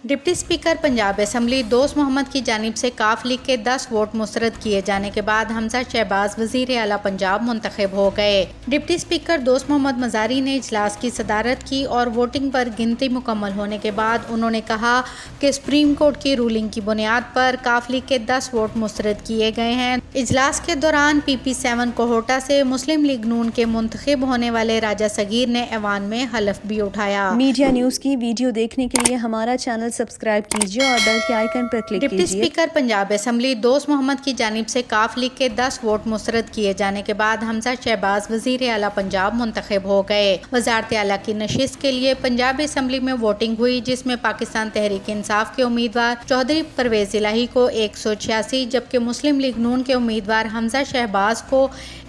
Deputy speaker Punjab assembly दोस्त मोहम्मद की जानिब से काफ लीग के 10 वोट मुस्तरद किए जाने के बाद हमजा शहबाज वज़ीर आला पंजाब मुंतखब हो गए। डिप्टी स्पीकर दोस्त मोहम्मद मज़ारी ने इजलास की सदारत की और वोटिंग पर गिनती मुकम्मल होने के बाद उन्होंने कहा कि सुप्रीम कोर्ट की रूलिंग की बुनियाद पर काफ लीग के 10 वोट मुस्तरद किए गए हैं। इजलास के दौरान PP7 कोहोटा से मुस्लिम लीग नून के मुंतखब होने वाले राजा सगीर ने ऐवान में हलफ भी उठाया। मीडिया न्यूज़ की वीडियो देखने के लिए हमारा चैनल सब्सक्राइब कीजिए और बेल के आइकन पर क्लिक कीजिए। डिप्टी स्पीकर पंजाब असम्बली दोस्त मोहम्मद की जानिब से काफ लीग के 10 वोट मुस्तरद किए जाने के बाद हमजा शहबाज वज़ीर आला पंजाब मुंतखब हो गए। वज़ारत आला की नशिस्त के लिए पंजाब असम्बली में वोटिंग हुई, जिसमें पाकिस्तान तहरीक इंसाफ के उम्मीदवार चौधरी परवेज इलाही को 186 जबकि मुस्लिम लीग नून के उम्मीदवार हमजा शहबाज को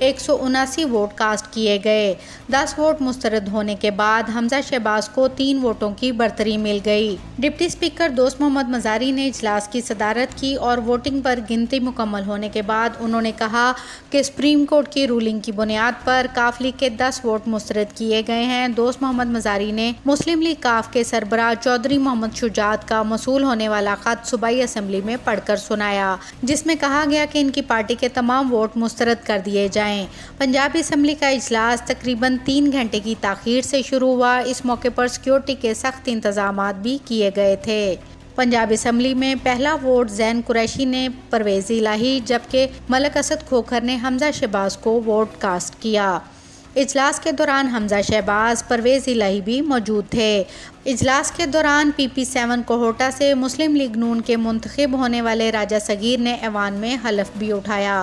179 वोट कास्ट किए गए। 10 वोट मुस्तरद होने के बाद हमजा शहबाज को 3 वोटों की बरतरी मिल गई। डिप्टी स्पीकर दोस्त मोहम्मद मज़ारी ने इजलास की सदारत की और वोटिंग पर गिनती मुकम्मल होने के बाद उन्होंने कहा कि सुप्रीम कोर्ट की रूलिंग की बुनियाद पर काफ लीग के 10 वोट मुस्तरद किए गए हैं। दोस्त मोहम्मद मज़ारी ने मुस्लिम लीग काफ के सरबराह चौधरी मोहम्मद शुजात का मसूल होने वाला खत सूबाई असम्बली में पढ़कर सुनाया, जिसमें कहा गया कि इनकी पार्टी के तमाम वोट मुस्तरद कर दिए जाएं। पंजाबी असम्बली का इजलास तकरीबन 3 घंटे की ताख़ीर से शुरू हुआ। इस मौके पर सिक्योरिटी के सख्त इंतजामात भी किए गए थे। पंजाब असम्बली में पहला वोट ज़ैन कुरैशी ने परवेज़ इलाही जबकि मलक असद खोखर ने हमजा शहबाज को वोट कास्ट किया। इजलास के दौरान हमजा शहबाज परवेज़ इलाही भी मौजूद थे। इजलास के दौरान PP7 कोहोटा से मुस्लिम लीग नून के मुंतखब होने वाले राजा सगीर ने ऐवान में हलफ भी उठाया।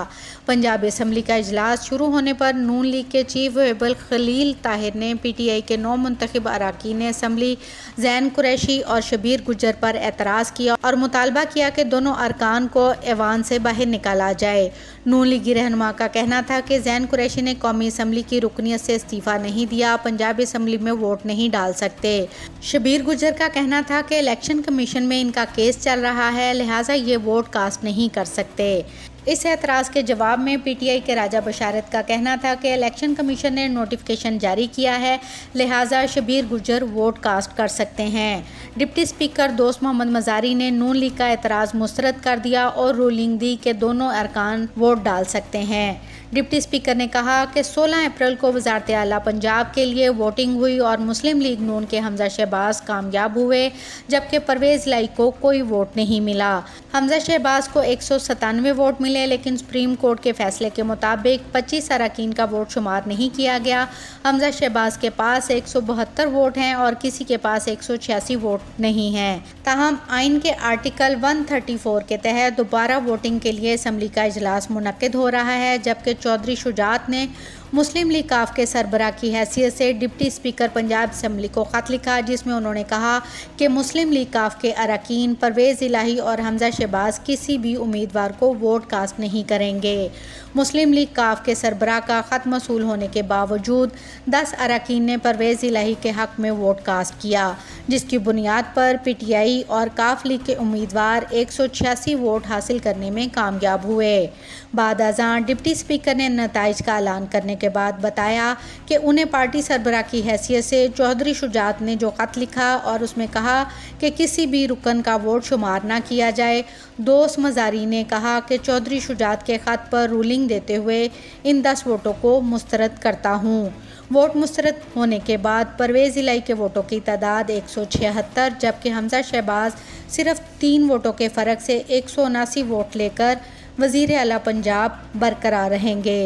पंजाब असम्बली का इजलास शुरू होने पर नून लीग के चीफ वेबल खलील ताहिर ने PTI के 9 मुंतखब अरकान असम्बली ज़ैन कुरैशी और शबीर गुज्जर पर एतराज़ किया और मुतालबा किया कि दोनों अरकान को ऐवान से बाहर निकाला जाए। नून लीगी रहनुमा का कहना था कि ज़ैन कुरैशी ने कौमी असम्बली की रुकनियत से इस्तीफ़ा नहीं दिया, पंजाब असम्बली में वोट नहीं डाल सकते। शबीर गुज्जर का कहना था कि इलेक्शन कमीशन में इनका केस चल रहा है, लिहाजा ये वोट कास्ट नहीं कर सकते। इस एतराज़ के जवाब में PTI के राजा बशारत का कहना था कि इलेक्शन कमीशन ने नोटिफिकेशन जारी किया है, लिहाजा शबीर गुज्जर वोट कास्ट कर सकते हैं। डिप्टी स्पीकर दोस्त मोहम्मद मज़ारी ने नून लीग का एतराज़ मुस्तरद कर दिया और रूलिंग दी कि दोनों अरकान वोट डाल सकते हैं। डिप्टी स्पीकर ने कहा कि 16 अप्रैल को वज़ारत आला पंजाब के लिए वोटिंग हुई और मुस्लिम लीग नून के हमजा शहबाज कामयाब हुए, जबकि परवेज़ इलाही को कोई वोट नहीं मिला। हमजा शहबाज को 197 वोट मिले, लेकिन सुप्रीम कोर्ट के फैसले के मुताबिक 25 अरकान का वोट शुमार नहीं किया गया। हमजा शहबाज के पास 172 वोट हैं और किसी के पास 186 वोट नहीं हैं। ताहम आइन के आर्टिकल 134 के तहत दोबारा वोटिंग के लिए असम्बली का इजलास मुनक्किद हो रहा है, जबकि चौधरी शुजात ने मुस्लिम लीग काफ के सरबराह की हैसियत से डिप्टी स्पीकर पंजाब असम्बली को ख़त लिखा, जिसमें उन्होंने कहा कि मुस्लिम लीग काफ के अरकान परवेज़ इलाही और हमजा शहबाज किसी भी उम्मीदवार को वोट कास्ट नहीं करेंगे। मुस्लिम लीग काफ के सरबराह का ख़त मसूल होने के बावजूद 10 अरकान ने परवेज़ इलाही के हक़ में वोट कास्ट किया, जिसकी बुनियाद पर PTI और काफ लीग के उम्मीदवार 186 वोट हासिल करने में कामयाब हुए। बाद अज़ां डिप्टी स्पीकर ने नताइज का ऐलान करने के बाद बताया कि उन्हें पार्टी सरबराह की हैसियत से चौधरी शुजात ने जो ख़त लिखा और उसमें कहा कि किसी भी रुकन का वोट शुमार ना किया जाए। दोस्त मज़ारी ने कहा कि चौधरी शुजात के ख़त पर रूलिंग देते हुए इन 10 वोटों को मुस्तरद करता हूँ। वोट मुस्तरद होने के बाद परवेज़ इलाही के वोटों की तादाद 176, जबकि हमजा शहबाज सिर्फ 3 वोटों के फ़र्क से 179 वोट लेकर वज़ीर आला पंजाब बरकरार रहेंगे।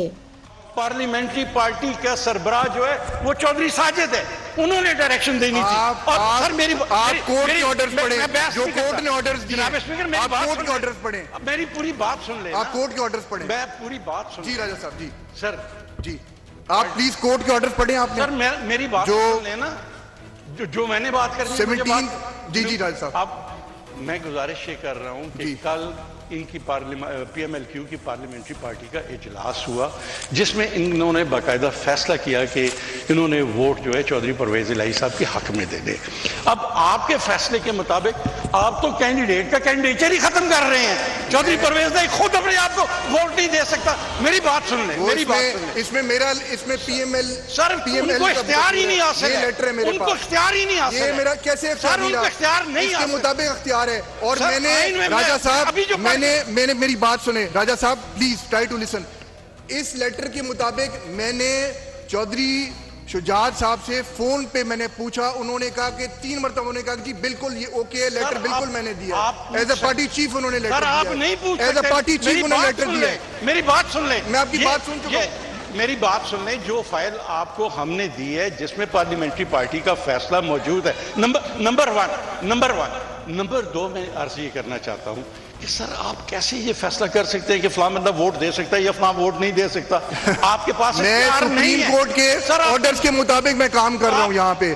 पार्लियामेंट्री पार्टी का सरबराह जो है वो चौधरी साजिद है, उन्होंने डायरेक्शन देनी थी। और सर मेरी आप कोर्ट के ऑर्डर्स पढ़े, जो कोर्ट ने ऑर्डर्स दिए। जनाब स्पीकर मेरी बात कोर्ट के ऑर्डर्स पढ़े, मेरी पूरी बात सुन ले। आप कोर्ट के ऑर्डर्स पढ़े, मैं पूरी बात सुन। जी राजा साहब जी। सर जी आप प्लीज कोर्ट के ऑर्डर्स पढ़े आपने। सर मेरी बात सुन लेना, जो मैंने बात करनी 17। जी राजा साहब। अब मैं गुजारिश ये कर रहा हूँ कि कल इनकी PMLQ की पार्लियामेंट्री पार्टी का इजलास हुआ, जिसमें इन्होंने बाकायदा फैसला किया कि इन्होंने वोट जो है चौधरी परवेज़ इलाही साहब के हक में दे दे। अब आपके फैसले के मुताबिक آپ تو کینڈیڈیٹ کا کینڈیڈیچر ہی ختم کر رہے ہیں. چودھری پرویز نہیں خود اپنے آپ کو ووٹ نہیں دے سکتا. میری بات سن لیں, میری بات سن لیں. اس میں پی ایم ایل سر ان کو اختیار ہی نہیں حاصل ہے, ان کو اختیار ہی نہیں حاصل ہے. یہ میرا کیسے سر ان کو اختیار نہیں اس حاصل کے مطابق اختیار ہے. اور سر، میں نے آئین میں راجہ صاحب ابھی جو میں نے میری بات سنیں راجہ صاحب, پلیز ٹرائی ٹو لسن. اس لیٹر کے مطابق میں نے چودھری شجاعت صاحب سے فون پہ میں نے پوچھا, انہوں نے کہا کہ 3 مرتبہ انہوں نے کہا جی بالکل یہ اوکے ہے, لیٹر بالکل میں نے دیا. ایز اے پارٹی چیف انہوں نے لیٹر سر دیا. آپ نہیں پوچھ ایز اے پارٹی چیف انہوں نے لیٹر دیا. میری بات سن لیں, میں آپ کی بات سن چکا ہوں. میری بات سن لیں. جو فائل آپ کو ہم نے دی ہے جس میں پارلیمنٹری پارٹی کا فیصلہ موجود ہے, نمبر 1. نمبر 2 میں عرض یہ کرنا چاہتا ہوں کہ سر آپ کیسے یہ فیصلہ کر سکتے ہیں کہ فلاں بندہ ووٹ دے سکتا ہے یا فلاں ووٹ نہیں دے سکتا؟ آپ کے پاس میں سپریم کورٹ کے آرڈرز کے مطابق میں کام کر رہا ہوں یہاں پہ.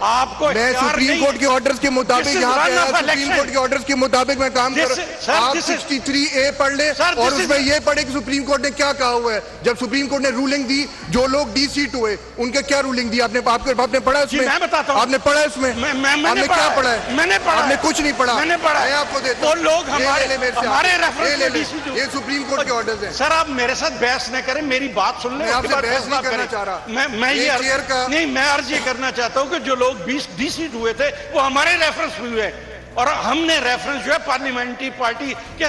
میں سپریم کورٹ کے آرڈرز کے مطابق یہاں پہ سپریم کورٹ کے آرڈرز کے مطابق میں کام کر رہا ہوں. آپ 63A پڑھ لیں اور اس میں یہ پڑھیں کہ سپریم کورٹ نے کیا کہا ہوا ہے. جب سپریم کورٹ نے رولنگ دی جو لوگ ڈی سیٹ ہوئے ان کے کیا رولنگ دی, آپ نے پڑھا اس میں؟ آپ نے پڑھا اس میں؟ آپ نے کیا پڑھا ہے؟ میں نے پڑھا. آپ نے کچھ نہیں پڑھا. میں نے پڑھا. میں آپ کو دیتا ہوں. وہ لوگ ہمارے ریفرنس یہ سپریم کورٹ کے آرڈرز ہیں. سر آپ میرے ساتھ بحث نہ کریں, میری بات سن لیں. میں آپ سے بحث نہیں کرنا چاہ رہا. میں عرض یہ کرنا چاہتا ہوں کہ جو لوگ 20 ڈی سیٹ ہوئے تھے وہ ہمارے ریفرنس میں ہوئے, اور ہم نے ریفرنس جو ہے پارلیمنٹری پارٹی کے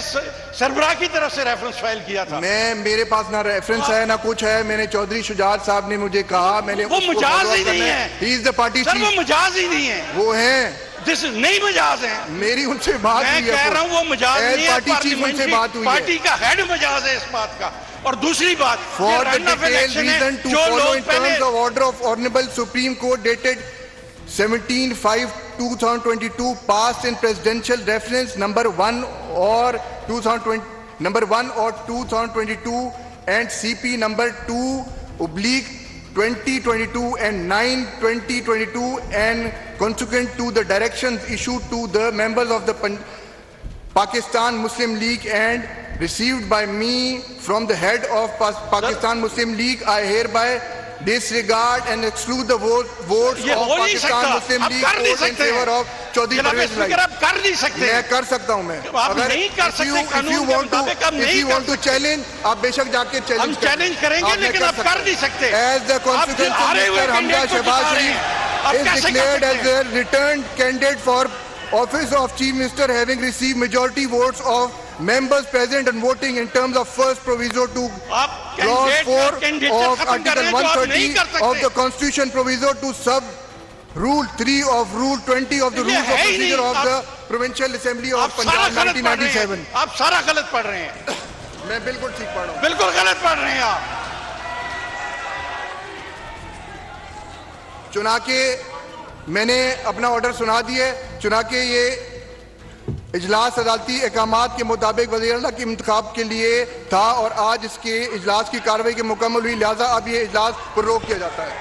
سربراہ کی طرف سے ریفرنس فائل کیا تھا. میرے پاس نہ ریفرنس ہے نہ کچھ ہے. میں نے چودھری شجاعت صاحب نے مجھے کہا, میں نے وہ مجاز ہی نہیں ہے. ہی از دی پارٹی سر وہ مجاز ہی نہیں ہے. وہ ہیں نہیں مجاز ہیں. میری ان سے بات ہوئی ہے. میں کہہ رہا ہوں وہ مجاز نہیں ہے. پارٹی چیف ان سے بات ہوئی ہے. پارٹی کا ہیڈ مجاز ہے اس بات کا. اور دوسری بات, for the detail reason to follow in terms of order of honourable supreme court dated 17/5/2022 passed in presidential reference number 1 or 2022 and CP number 2/2022 and 9/2022 and consequent to the directions issued to the members of the Pakistan Muslim League and received by me from the head of Pakistan Muslim League, I hereby disregard and exclude the votes of Pakistan Muslim League vote in favor of Chaudhry Parvez Lai. آپ کر نہیں سکتے. میں کر سکتا ہوں. میں آپ نہیں کر سکتے. if you want to challenge, آپ بے شک جا کے چیلنج کریں گے, لیکن آپ کر نہیں سکتے. As the constitutional minister Hamza Shehbaz Sharif is declared as the returned candidate for office of chief minister, having received majority votes of members present and voting in terms of first proviso to clause 4 of article 130 of the constitution, proviso to sub rule 3 of rule 20 of the rules of procedure of the provincial assembly of Punjab 1997. آپ سارا غلط پڑھ رہے ہیں. میں بالکل ٹھیک پڑھ رہا ہوں. بالکل غلط پڑھ رہے ہیں آپ. چنانکہ میں نے اپنا آرڈر سنا دیا ہے. چنانکہ یہ اجلاس عدالتی احکامات کے مطابق وزیر اعلیٰ کے انتخاب کے لیے تھا اور آج اس کے اجلاس کی کارروائی کے مکمل ہوئی, لہٰذا اب یہ اجلاس پر روک کیا جاتا ہے.